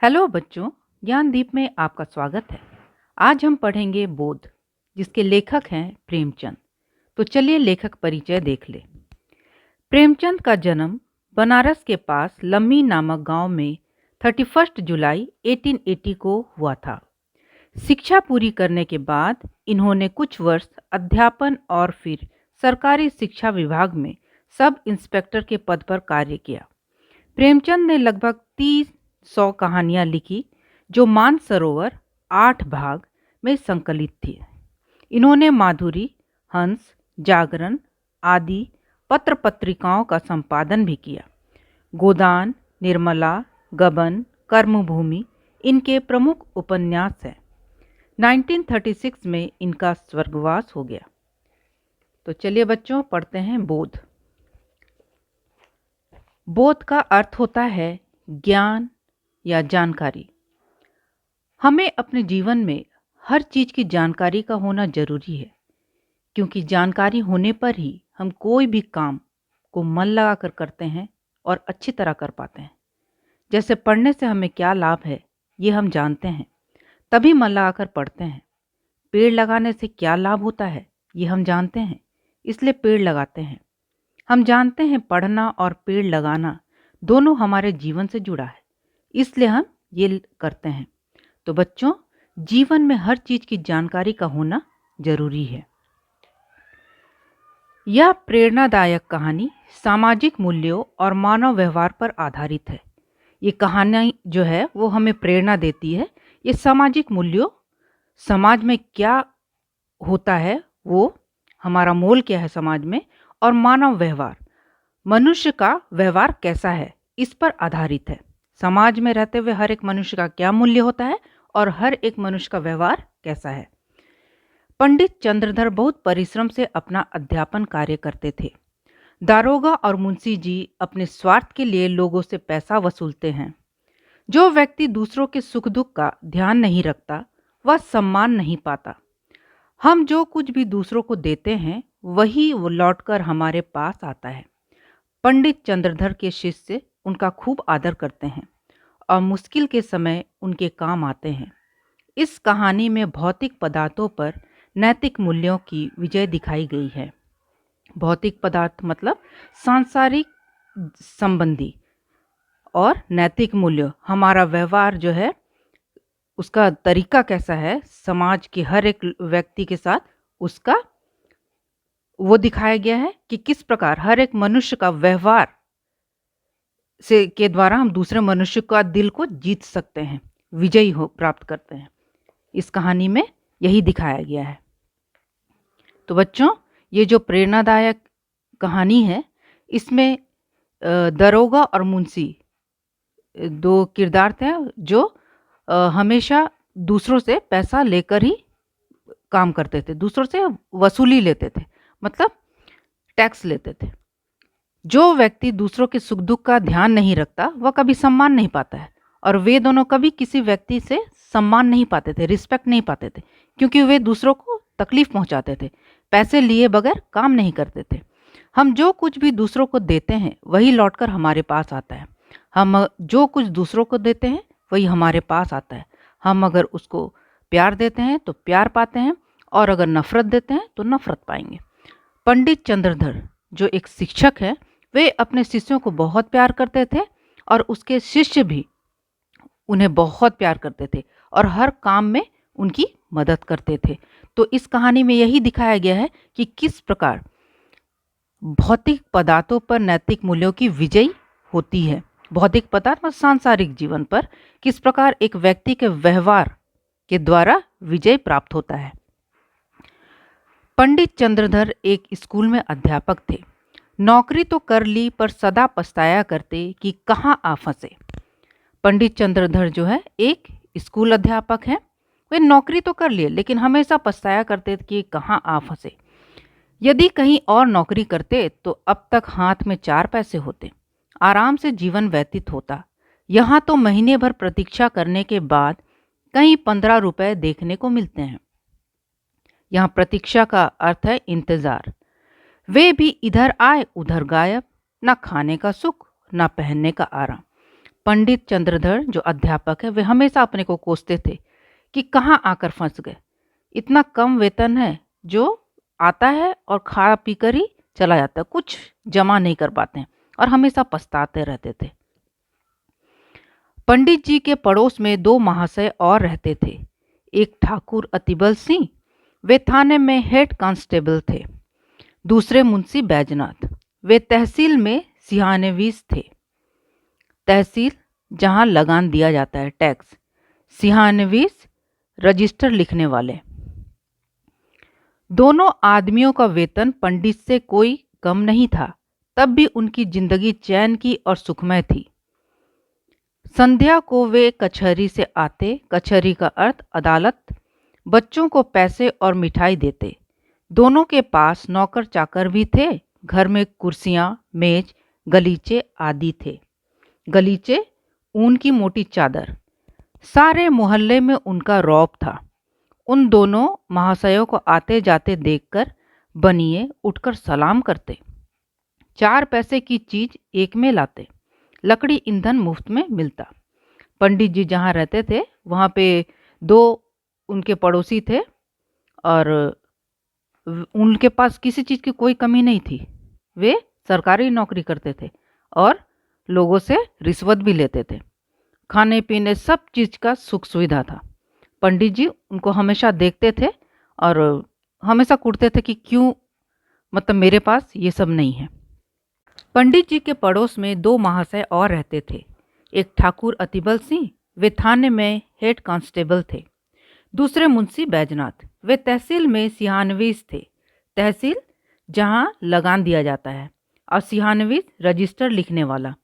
Hello बच्चों, ज्ञानदीप में आपका स्वागत है। आज हम पढ़ेंगे बोध, जिसके लेखक हैं प्रेमचंद। तो चलिए लेखक परिचय देख ले। प्रेमचंद का जन्म बनारस के पास लम्मी नामक गांव में 31 जुलाई 1880 को हुआ था। शिक्षा पूरी करने के बाद इन्होंने कुछ वर्ष अध्यापन और फिर सरकारी शिक्षा विभाग में सब इंस्पेक्टर के पद पर कार्य किया। प्रेमचंद ने लगभग 300 कहानियां लिखी, जो मानसरोवर 8 भाग में संकलित थी। इन्होंने माधुरी, हंस, जागरण आदि पत्र पत्रिकाओं का संपादन भी किया। गोदान, निर्मला, गबन, कर्मभूमि इनके प्रमुख उपन्यास हैं। 1936 में इनका स्वर्गवास हो गया। तो चलिए बच्चों पढ़ते हैं बोध। बोध का अर्थ होता है ज्ञान या जानकारी। हमें अपने जीवन में हर चीज़ की जानकारी का होना जरूरी है, क्योंकि जानकारी होने पर ही हम कोई भी काम को मन लगाकर करते हैं और अच्छी तरह कर पाते हैं। जैसे पढ़ने से हमें क्या लाभ है ये हम जानते हैं, तभी मन लगाकर पढ़ते हैं। पेड़ लगाने से क्या लाभ होता है ये हम जानते हैं, इसलिए पेड़ लगाते हैं। हम जानते हैं पढ़ना और पेड़ लगाना दोनों हमारे जीवन से जुड़ा है, इसलिए हम ये करते हैं। तो बच्चों, जीवन में हर चीज की जानकारी का होना जरूरी है। यह प्रेरणादायक कहानी सामाजिक मूल्यों और मानव व्यवहार पर आधारित है। ये कहानी जो है वो हमें प्रेरणा देती है। ये सामाजिक मूल्यों, समाज में क्या होता है, वो हमारा मोल क्या है समाज में, और मानव व्यवहार, मनुष्य का व्यवहार कैसा है, इस पर आधारित है। समाज में रहते हुए हर एक मनुष्य का क्या मूल्य होता है और हर एक मनुष्य का व्यवहार कैसा है। पंडित चंद्रधर बहुत परिश्रम से अपना अध्यापन कार्य करते थे। दारोगा और मुंशी जी अपने स्वार्थ के लिए लोगों से पैसा वसूलते हैं। जो व्यक्ति दूसरों के सुख दुख का ध्यान नहीं रखता वह सम्मान नहीं पाता। हम जो कुछ भी दूसरों को देते हैं वही वो लौटकर हमारे पास आता है। पंडित चंद्रधर के शिष्य उनका खूब आदर करते हैं और मुश्किल के समय उनके काम आते हैं। इस कहानी में भौतिक पदार्थों पर नैतिक मूल्यों की विजय दिखाई गई है। भौतिक पदार्थ मतलब सांसारिक संबंधी, और नैतिक मूल्य हमारा व्यवहार जो है उसका तरीका कैसा है, समाज के हर एक व्यक्ति के साथ उसका वो दिखाया गया है कि किस प्रकार हर एक मनुष्य का व्यवहार से के द्वारा हम दूसरे मनुष्य का दिल को जीत सकते हैं, विजयी हो प्राप्त करते हैं। इस कहानी में यही दिखाया गया है। तो बच्चों, ये जो प्रेरणादायक कहानी है इसमें दरोगा और मुंशी दो किरदार थे जो हमेशा दूसरों से पैसा लेकर ही काम करते थे, दूसरों से वसूली लेते थे, मतलब टैक्स लेते थे। जो व्यक्ति दूसरों के सुख दुख का ध्यान नहीं रखता वह कभी सम्मान नहीं पाता है, और वे दोनों कभी किसी व्यक्ति से सम्मान नहीं पाते थे, रिस्पेक्ट नहीं पाते थे, क्योंकि वे दूसरों को तकलीफ पहुंचाते थे, पैसे लिए बगैर काम नहीं करते थे। हम जो कुछ भी दूसरों को देते हैं वही लौटकर हमारे पास आता है। हम जो कुछ दूसरों को देते हैं वही हमारे पास आता है। हम अगर उसको प्यार देते हैं तो प्यार पाते हैं, और अगर नफरत देते हैं तो नफरत पाएंगे। पंडित चंद्रधर जो एक शिक्षक है, वे अपने शिष्यों को बहुत प्यार करते थे और उसके शिष्य भी उन्हें बहुत प्यार करते थे और हर काम में उनकी मदद करते थे। तो इस कहानी में यही दिखाया गया है कि किस प्रकार भौतिक पदार्थों पर नैतिक मूल्यों की विजय होती है। भौतिक पदार्थ और सांसारिक जीवन पर किस प्रकार एक व्यक्ति के व्यवहार के द्वारा विजय प्राप्त होता है। पंडित चंद्रधर एक स्कूल में अध्यापक थे। नौकरी तो कर ली पर सदा पछताया करते कि कहाँ आ फंसे। पंडित चंद्रधर जो है एक स्कूल अध्यापक हैं। वे नौकरी तो कर लिए लेकिन हमेशा पछताया करते कि कहाँ आ फंसे। यदि कहीं और नौकरी करते तो अब तक हाथ में 4 पैसे होते, आराम से जीवन व्यतीत होता। यहाँ तो महीने भर प्रतीक्षा करने के बाद कहीं 15 रुपए देखने को मिलते हैं। यहाँ प्रतीक्षा का अर्थ है इंतजार। वे भी इधर आए उधर गायब, ना खाने का सुख ना पहनने का आराम। पंडित चंद्रधर जो अध्यापक है वे हमेशा अपने को कोसते थे कि कहाँ आकर फंस गए। इतना कम वेतन है जो आता है और खा पी कर ही चला जाता है, कुछ जमा नहीं कर पाते हैं और हमेशा पछताते रहते थे। पंडित जी के पड़ोस में दो महाशय और रहते थे। एक ठाकुर अतिबल सिंह, वे थाने में हेड कांस्टेबल थे। दूसरे मुंशी बैजनाथ, वे तहसील में सिहानवीस थे। तहसील जहां लगान दिया जाता है, टैक्स। सिहानवीस रजिस्टर लिखने वाले। दोनों आदमियों का वेतन पंडित से कोई कम नहीं था, तब भी उनकी जिंदगी चैन की और सुखमय थी। संध्या को वे कचहरी से आते, कचहरी का अर्थ अदालत, बच्चों को पैसे और मिठाई देते। दोनों के पास नौकर चाकर भी थे। घर में कुर्सियां, मेज, गलीचे आदि थे। गलीचे ऊन की मोटी चादर। सारे मोहल्ले में उनका रौब था। उन दोनों महाशयों को आते जाते देखकर बनिए उठकर सलाम करते। 4 पैसे की चीज एक में लाते। लकड़ी ईंधन मुफ्त में मिलता। पंडित जी जहाँ रहते थे वहाँ पे 2 उनके पड़ोसी थे और उनके पास किसी चीज़ की कोई कमी नहीं थी। वे सरकारी नौकरी करते थे और लोगों से रिश्वत भी लेते थे। खाने पीने सब चीज़ का सुख सुविधा था। पंडित जी उनको हमेशा देखते थे और हमेशा कूटते थे कि क्यों, मतलब मेरे पास ये सब नहीं है। पंडित जी के पड़ोस में 2 महाशय और रहते थे। एक ठाकुर अतिबल सिंह, वे थाने में हेड कांस्टेबल थे। दूसरे मुंशी बैजनाथ, वे तहसील में सिहानवीस थे। तहसील जहां लगान दिया जाता है और सिहानवीस रजिस्टर लिखने वाला।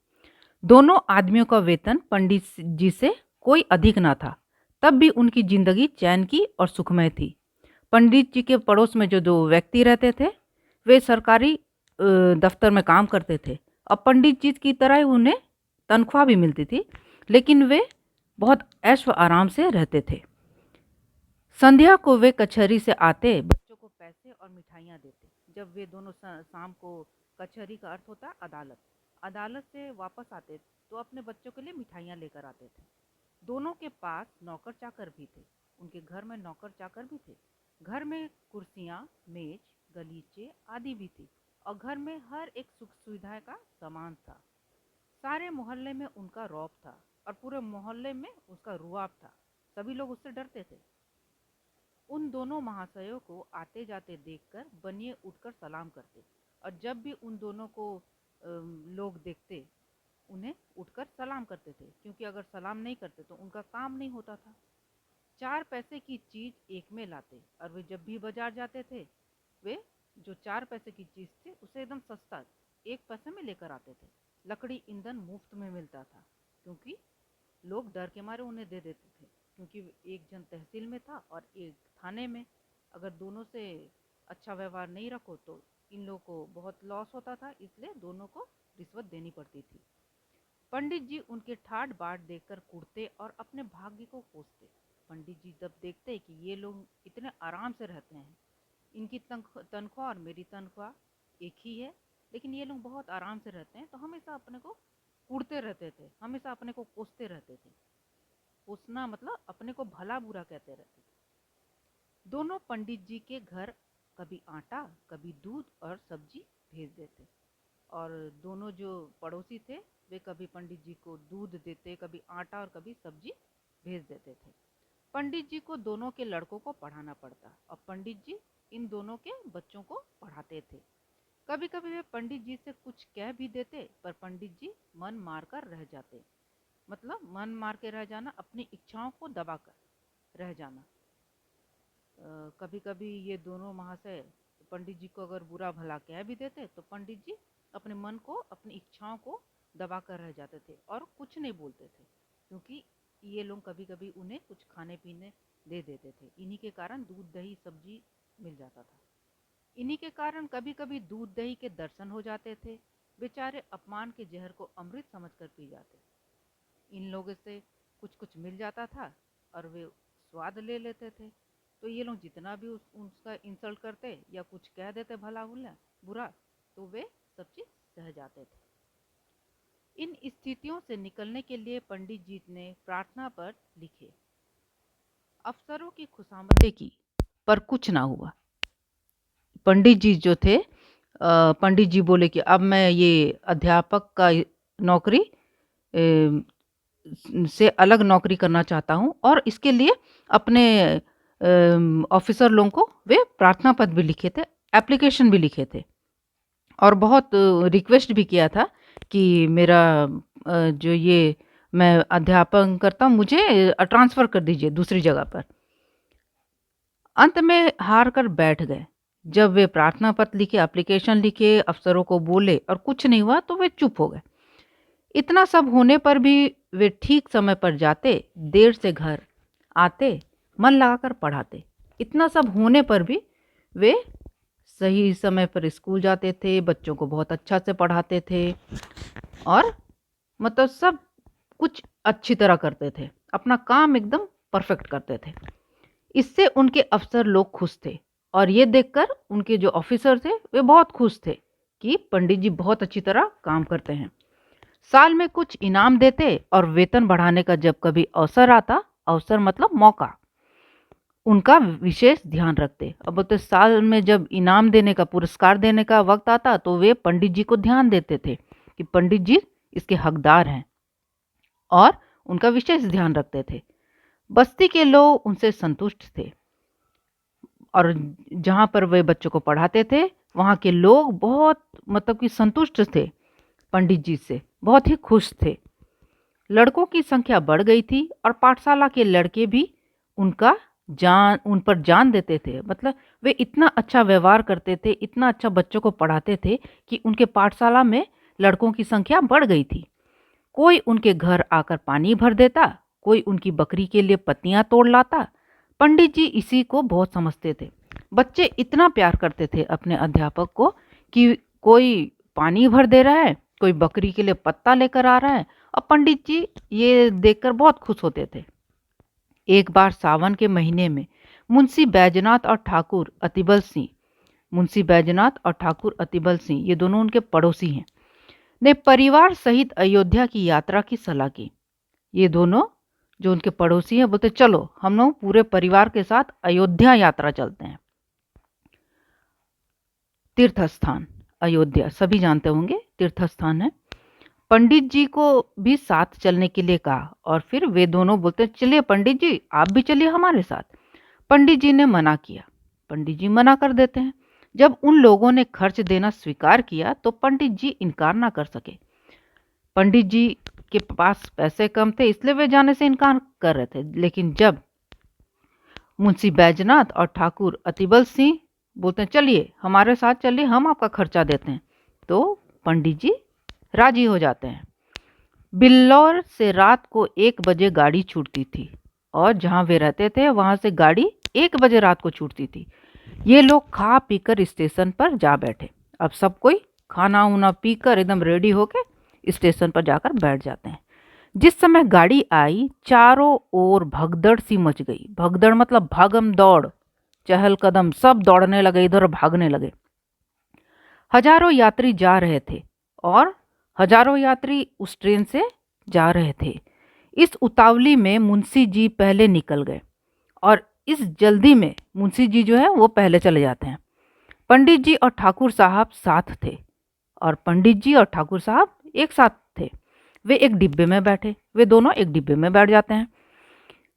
दोनों आदमियों का वेतन पंडित जी से कोई अधिक ना था, तब भी उनकी जिंदगी चैन की और सुखमय थी। पंडित जी के पड़ोस में जो 2 व्यक्ति रहते थे वे सरकारी दफ्तर में काम करते थे और पंडित जी की तरह ही उन्हें तनख्वाह भी मिलती थी, लेकिन वे बहुत ऐश व आराम से रहते थे। संध्या को वे कचहरी से आते, बच्चों को पैसे और मिठाइयाँ देते। जब वे दोनों शाम को, कचहरी का अर्थ होता है अदालत, अदालत से वापस आते तो अपने बच्चों के लिए मिठाइयाँ लेकर आते थे। दोनों के पास नौकर चाकर भी थे। उनके घर में नौकर चाकर भी थे। घर में कुर्सियाँ, मेज, गलीचे आदि भी थी और घर में हर एक सुख सुविधा का सामान था। सारे मोहल्ले में उनका रौब था और पूरे मोहल्ले में उसका रुआब था। सभी लोग उससे डरते थे। उन दोनों महाशयों को आते जाते देखकर बनिए उठकर सलाम करते और जब भी उन दोनों को लोग देखते उन्हें उठकर सलाम करते थे, क्योंकि अगर सलाम नहीं करते तो उनका काम नहीं होता था। 4 पैसे की चीज एक में लाते और वे जब भी बाजार जाते थे वे जो 4 पैसे की चीज थी उसे एकदम सस्ता 1 पैसे में लेकर आते थे। लकड़ी ईंधन मुफ्त में मिलता था, क्योंकि लोग डर के मारे उन्हें दे देते थे, क्योंकि एक जन तहसील में था और एक थाने में। अगर दोनों से अच्छा व्यवहार नहीं रखो तो इन लोगों को बहुत लॉस होता था, इसलिए दोनों को रिश्वत देनी पड़ती थी। पंडित जी उनके ठाट बाट देखकर कुड़ते और अपने भाग्य को कोसते। पंडित जी जब देखते कि ये लोग इतने आराम से रहते हैं, इनकी तनख्वाह और मेरी तनख्वाह एक ही है, लेकिन ये लोग बहुत आराम से रहते हैं, तो हमेशा अपने को कुड़ते रहते थे, हमेशा अपने को कोसते रहते थे। कोसना मतलब अपने को भला बुरा कहते रहते थे। दोनों पंडित जी के घर कभी आटा, कभी दूध और सब्जी भेज देते और दोनों जो पड़ोसी थे वे कभी पंडित जी को दूध देते, कभी आटा और कभी सब्जी भेज देते थे। पंडित जी को दोनों के लड़कों को पढ़ाना पड़ता और पंडित जी इन दोनों के बच्चों को पढ़ाते थे। कभी कभी वे पंडित जी से कुछ कह भी देते, पर पंडित जी मन मार कर रह जाते। मतलब मन मार के रह जाना, अपनी इच्छाओं को दबा कर रह जाना। कभी कभी ये दोनों महाशय पंडित जी को अगर बुरा भला कह भी देते तो पंडित जी अपने मन को, अपनी इच्छाओं को दबा कर रह जाते थे और कुछ नहीं बोलते थे, क्योंकि ये लोग कभी कभी उन्हें कुछ खाने पीने दे देते थे। इन्हीं के कारण दूध दही सब्जी मिल जाता था। इन्हीं के कारण कभी कभी दूध दही के दर्शन हो जाते थे। बेचारे अपमान के जहर को अमृत समझकर पी जाते। इन लोगों से कुछ कुछ मिल जाता था और वे स्वाद ले लेते थे, तो ये लोग जितना भी उसका इंसल्ट करते या कुछ कह देते भला बुरा, तो वे सब चीज़ सह जाते थे। इन स्थितियों से निकलने के लिए पंडित जी ने प्रार्थना पत्र लिखे, अफसरों की खुशामदी की, पर कुछ ना हुआ। पंडित जी जो थे, पंडित जी बोले कि अब मैं ये अध्यापक का नौकरी से अलग नौकरी करना चाहता हूँ, और इसके लिए अपने ऑफिसर लोगों को वे प्रार्थना पत्र भी लिखे थे, एप्लीकेशन भी लिखे थे, और बहुत रिक्वेस्ट भी किया था कि मेरा जो ये मैं अध्यापन करता हूँ, मुझे ट्रांसफ़र कर दीजिए दूसरी जगह पर। अंत में हार कर बैठ गए। जब वे प्रार्थना पत्र लिखे, एप्लीकेशन लिखे, अफसरों को बोले और कुछ नहीं हुआ, तो वे चुप हो गए। इतना सब होने पर भी वे ठीक समय पर जाते, देर से घर आते, मन लगाकर पढ़ाते। इतना सब होने पर भी वे सही समय पर स्कूल जाते थे, बच्चों को बहुत अच्छा से पढ़ाते थे, और मतलब सब कुछ अच्छी तरह करते थे, अपना काम एकदम परफेक्ट करते थे। इससे उनके अफसर लोग खुश थे, और ये देखकर उनके जो ऑफिसर थे वे बहुत खुश थे कि पंडित जी बहुत अच्छी तरह काम करते हैं। साल में कुछ इनाम देते और वेतन बढ़ाने का जब कभी अवसर आता, अवसर मतलब मौका, उनका विशेष ध्यान रखते। अब बोलते साल में जब इनाम देने का, पुरस्कार देने का वक्त आता, तो वे पंडित जी को ध्यान देते थे कि पंडित जी इसके हकदार हैं, और उनका विशेष ध्यान रखते थे। बस्ती के लोग उनसे संतुष्ट थे, और जहाँ पर वे बच्चों को पढ़ाते थे वहाँ के लोग बहुत मतलब कि संतुष्ट थे, पंडित जी से बहुत ही खुश थे। लड़कों की संख्या बढ़ गई थी, और पाठशाला के लड़के भी उन पर जान देते थे। मतलब वे इतना अच्छा व्यवहार करते थे, इतना अच्छा बच्चों को पढ़ाते थे कि उनके पाठशाला में लड़कों की संख्या बढ़ गई थी। कोई उनके घर आकर पानी भर देता, कोई उनकी बकरी के लिए पत्तियां तोड़ लाता। पंडित जी इसी को बहुत समझते थे। बच्चे इतना प्यार करते थे अपने अध्यापक को कि कोई पानी भर दे रहा है, कोई बकरी के लिए पत्ता लेकर आ रहा है, और पंडित जी ये देखकर बहुत खुश होते थे। एक बार सावन के महीने में मुंशी बैजनाथ और ठाकुर अतिबल सिंह, मुंशी बैजनाथ और ठाकुर अतिबल सिंह, ये दोनों उनके पड़ोसी हैं, ने परिवार सहित अयोध्या की यात्रा की सलाह की। ये दोनों जो उनके पड़ोसी हैं बोलते चलो हम लोग पूरे परिवार के साथ अयोध्या यात्रा चलते हैं। तीर्थ स्थान अयोध्या सभी जानते होंगे, तीर्थ स्थान है। पंडित जी को भी साथ चलने के लिए कहा, और फिर वे दोनों बोलते चलिए पंडित जी आप भी चलिए हमारे साथ। पंडित जी ने मना किया। पंडित जी मना कर देते हैं। जब उन लोगों ने खर्च देना स्वीकार किया तो पंडित जी इनकार ना कर सके। पंडित जी के पास पैसे कम थे, इसलिए वे जाने से इनकार कर रहे थे। लेकिन जब मुंशी बैजनाथ और ठाकुर अतिबल सिंह बोलते हैं चलिए हमारे साथ चलिए, हम आपका खर्चा देते हैं, तो पंडित जी राजी हो जाते हैं। बिल्लौर से रात को 1 बजे गाड़ी छूटती थी, और जहां वे रहते थे वहां से गाड़ी 1 बजे रात को छूटती थी। ये लोग खा पीकर स्टेशन पर जा बैठे। अब सब कोई खाना उना पीकर एकदम रेडी होके स्टेशन पर जाकर बैठ जाते हैं। जिस समय गाड़ी आई, चारों ओर भगदड़ सी मच गई। भगदड़ मतलब भागम दौड़, चहल कदम, सब दौड़ने लगे, इधर भागने लगे। हजारों यात्री जा रहे थे, और हजारों यात्री उस ट्रेन से जा रहे थे। इस उतावली में मुंशी जी पहले निकल गए, और इस जल्दी में मुंशी जी जो है वो पहले चले जाते हैं। पंडित जी और ठाकुर साहब साथ थे, और पंडित जी और ठाकुर साहब एक साथ थे। वे एक डिब्बे में बैठे, वे दोनों एक डिब्बे में बैठ जाते हैं।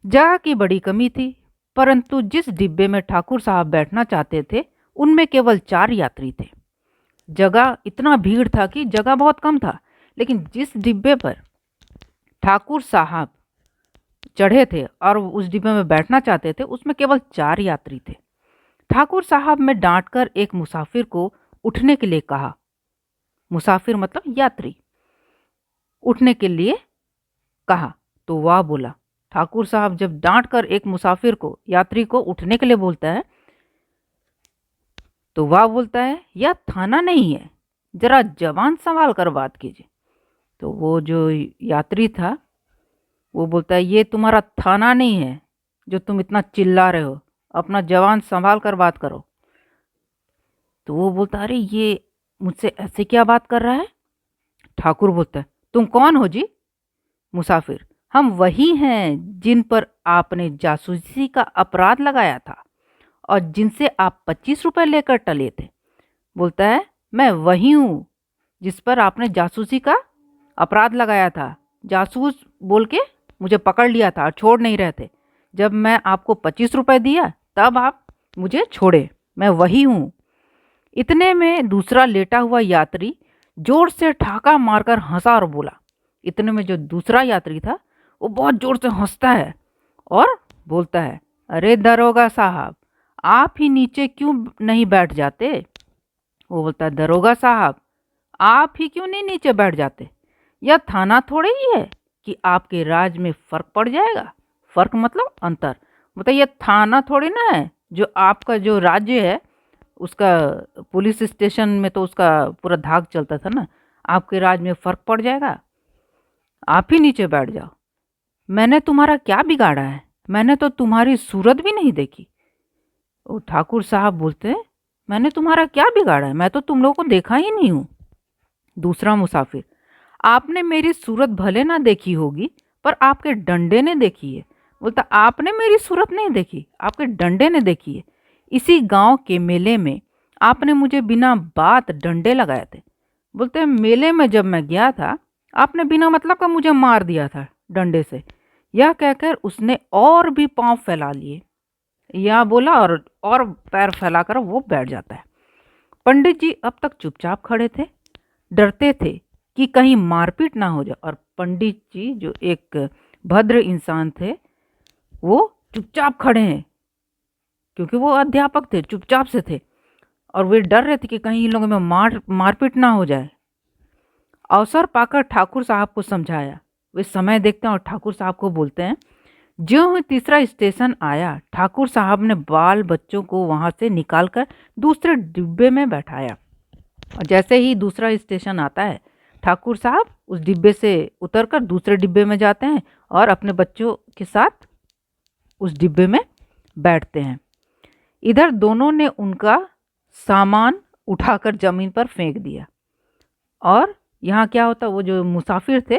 जगह की बड़ी कमी थी, परंतु जिस डिब्बे में ठाकुर साहब बैठना चाहते थे उनमें केवल 4 यात्री थे। जगह इतना भीड़ था कि जगह बहुत कम था, लेकिन जिस डिब्बे पर ठाकुर साहब चढ़े थे और उस डिब्बे में बैठना चाहते थे उसमें केवल 4 यात्री थे। ठाकुर साहब ने डांटकर एक मुसाफिर को उठने के लिए कहा। मुसाफिर मतलब यात्री, उठने के लिए कहा तो वह बोला। ठाकुर साहब जब डांट कर एक मुसाफिर को, यात्री को उठने के लिए बोलता है, तो वह बोलता है यह थाना नहीं है, जरा जबान संभाल कर बात कीजिए। तो वो जो यात्री था वो बोलता है ये तुम्हारा थाना नहीं है जो तुम इतना चिल्ला रहे हो, अपना जबान संभाल कर बात करो। तो वो बोलता अरे ये मुझसे ऐसे क्या बात कर रहा है। ठाकुर बोलता है तुम कौन हो जी? मुसाफिर: हम वही हैं जिन पर आपने जासूसी का अपराध लगाया था और जिनसे आप 25 रुपए लेकर टले थे। बोलता है, मैं वही हूँ जिस पर आपने जासूसी का अपराध लगाया था। जासूस बोल के मुझे पकड़ लिया था और छोड़ नहीं रहे थे। जब मैं आपको 25 रुपए दिया तब आप मुझे छोड़े। मैं वही हूँ। इतने में दूसरा लेटा हुआ यात्री जोर से ठहाका मारकर हंसा और बोला। इतने में जो दूसरा यात्री था वो बहुत जोर से हंसता है और बोलता है, अरे दरोगा साहब, आप ही नीचे क्यों नहीं बैठ जाते? वो बोलता है, दरोगा साहब, आप ही क्यों नहीं नीचे बैठ जाते? यह थाना थोड़े ही है कि आपके राज में फर्क पड़ जाएगा। फर्क मतलब अंतर। बताइए, यह थाना थोड़ी ना है जो आपका जो राज्य है उसका पुलिस स्टेशन में तो उसका पूरा धाक चलता था ना। आपके राज में फर्क पड़ जाएगा। आप ही नीचे बैठ जाओ। मैंने तुम्हारा क्या बिगाड़ा है? मैंने तो तुम्हारी सूरत भी नहीं देखी। वो ठाकुर साहब बोलते हैं, मैंने तुम्हारा क्या बिगाड़ा है? मैं तो तुम लोगों को देखा ही नहीं हूँ। दूसरा मुसाफिर: आपने मेरी सूरत भले ना देखी होगी पर आपके डंडे ने देखी है। बोलता, आपने मेरी सूरत नहीं देखी, आपके डंडे ने देखी है। इसी गांव के मेले में आपने मुझे बिना बात डंडे लगाए थे। बोलते, मेले में जब मैं गया था आपने बिना मतलब का मुझे मार दिया था डंडे से। यह कहकर उसने और भी पांव फैला लिए। यह बोला और पैर फैलाकर वो बैठ जाता है। पंडित जी अब तक चुपचाप खड़े थे, डरते थे कि कहीं मारपीट ना हो जाए। और पंडित जी जो एक भद्र इंसान थे वो चुपचाप खड़े हैं क्योंकि वो अध्यापक थे, चुपचाप से थे और वे डर रहे थे कि कहीं इन लोगों में मारपीट ना हो जाए। अवसर पाकर ठाकुर साहब को समझाया। वे समय देखते हैं और ठाकुर साहब को बोलते हैं। ज्यों ही तीसरा स्टेशन आया, ठाकुर साहब ने बाल बच्चों को वहां से निकालकर दूसरे डिब्बे में बैठाया। और जैसे ही दूसरा स्टेशन आता है, ठाकुर साहब उस डिब्बे से उतरकर दूसरे डिब्बे में जाते हैं और अपने बच्चों के साथ उस डिब्बे में बैठते हैं। इधर दोनों ने उनका सामान उठाकर जमीन पर फेंक दिया। और यहाँ क्या होता, वो जो मुसाफिर थे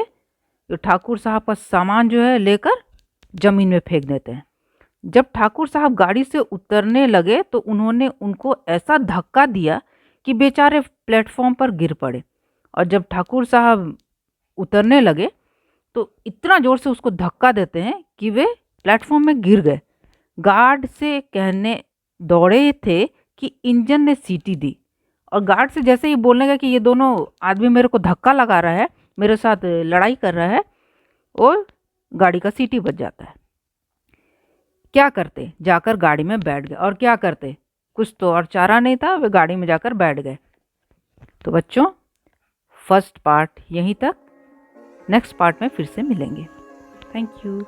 जो ठाकुर साहब का सामान जो है लेकर जमीन में फेंक देते हैं। जब ठाकुर साहब गाड़ी से उतरने लगे तो उन्होंने उनको ऐसा धक्का दिया कि बेचारे प्लेटफॉर्म पर गिर पड़े। और जब ठाकुर साहब उतरने लगे तो इतना जोर से उसको धक्का देते हैं कि वे प्लेटफॉर्म में गिर गए। गार्ड से कहने दौड़े थे कि इंजन ने सीटी दी। और गार्ड से जैसे ही बोलने का कि ये दोनों आदमी मेरे को धक्का लगा रहा है, मेरे साथ लड़ाई कर रहा है, और गाड़ी का सीटी बज जाता है। क्या करते? जाकर गाड़ी में बैठ गए। और क्या करते? कुछ तो और चारा नहीं था, वे गाड़ी में जाकर बैठ गए। तो बच्चों, फर्स्ट पार्ट यहीं तक। नेक्स्ट पार्ट में फिर से मिलेंगे। Thank you.